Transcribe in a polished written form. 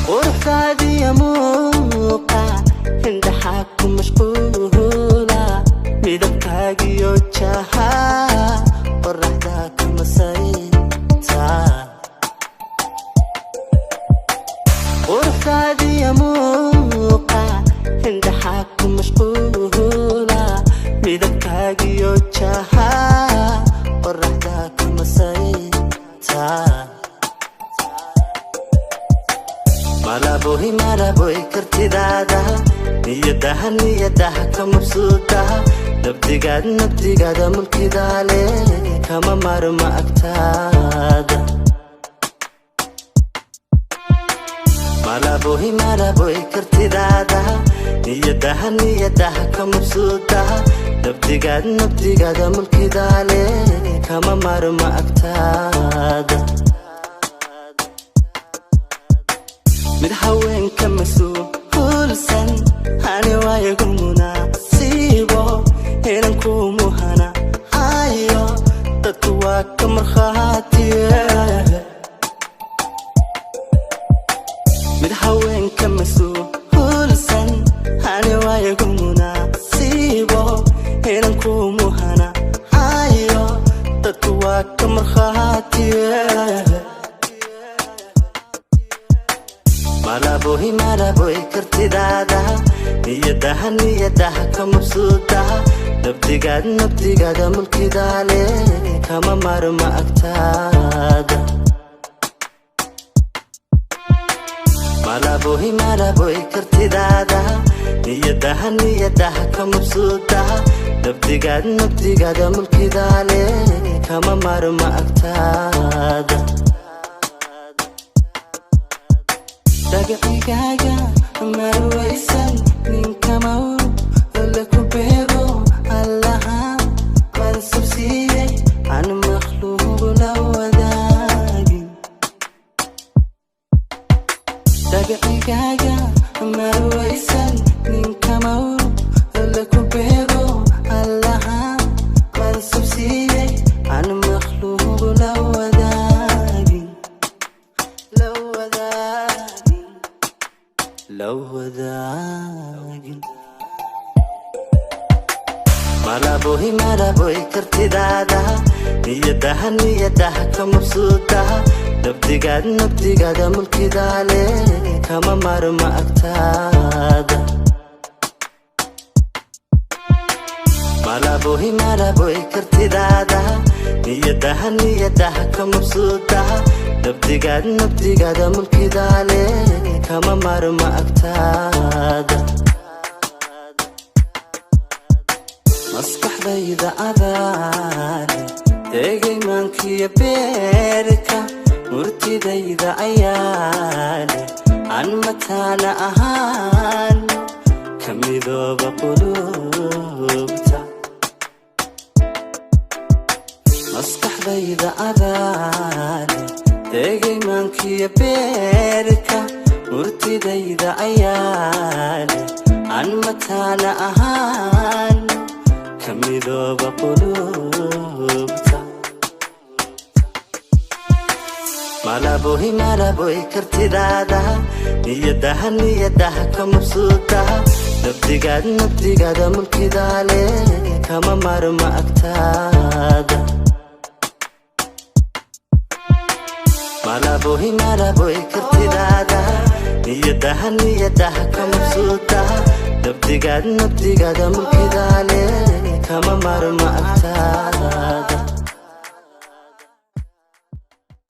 ورفادي موقع عند حاكم مشغولة ميدبكاقي يوجها ورحداك مسايتا ورفادي موقع عند حاكم مشغولة ميدبكاقي يوجها ورحداك مسايتا malaboy kartidaada niyadaha ka mabsuuda nabdigaada mulkidaale kama marma agtaada malaboy kartidaada niyadaha ka mabsuuda nabdigaada mulkidaale kama marma agtaada midhawen kamasuulsan hani waayagu munaasibo inanku muhana ayo dadku waa ka markhaatiye midhawen kamasuulsan hani waayagu munaasibo inanku muhana ayo dadku waa ka markhaatiye malaboy kartidaada niyadaha ka mabsuuda nabdigaada mulkidaale kama marma agtaada malaboy kartidaada niyadaha ka mabsuuda nabdigaada mulkidaale kama marma agtaada dagacigaaga marwaysan ninka mawr laku beego allaha mansab siiyey aan makhluuq la wadaagin dagacigaaga marwaysan ninka mawr laku beego allaha mansab siiyey aan makhluuq la wadaagin لو ذاقن malaboy kartidaada niyadaha ka mabsuuda nabdigaada mulkidaale kama marma agtaada malaboy kartidaada niyadaha ka mabsuuda nabdigaada mulkidaale kama marma agtaada maskaxdayda adaale tegay maankiya beerka murtidayda ayaale aan mataana ahaan ka midooba qulubta maskaxdayda adaale tegay maankiya beerka murtidayda ayaale aan mataana ahaan ka midooba qulubta malaboy kartidaada niyadaha ka mabsuuda nabdigaada mulkidaale kama marma agtaada malaboy kartidaada niyadaha ka mabsuuda nabdigaada mulkidaale kama marma agtaada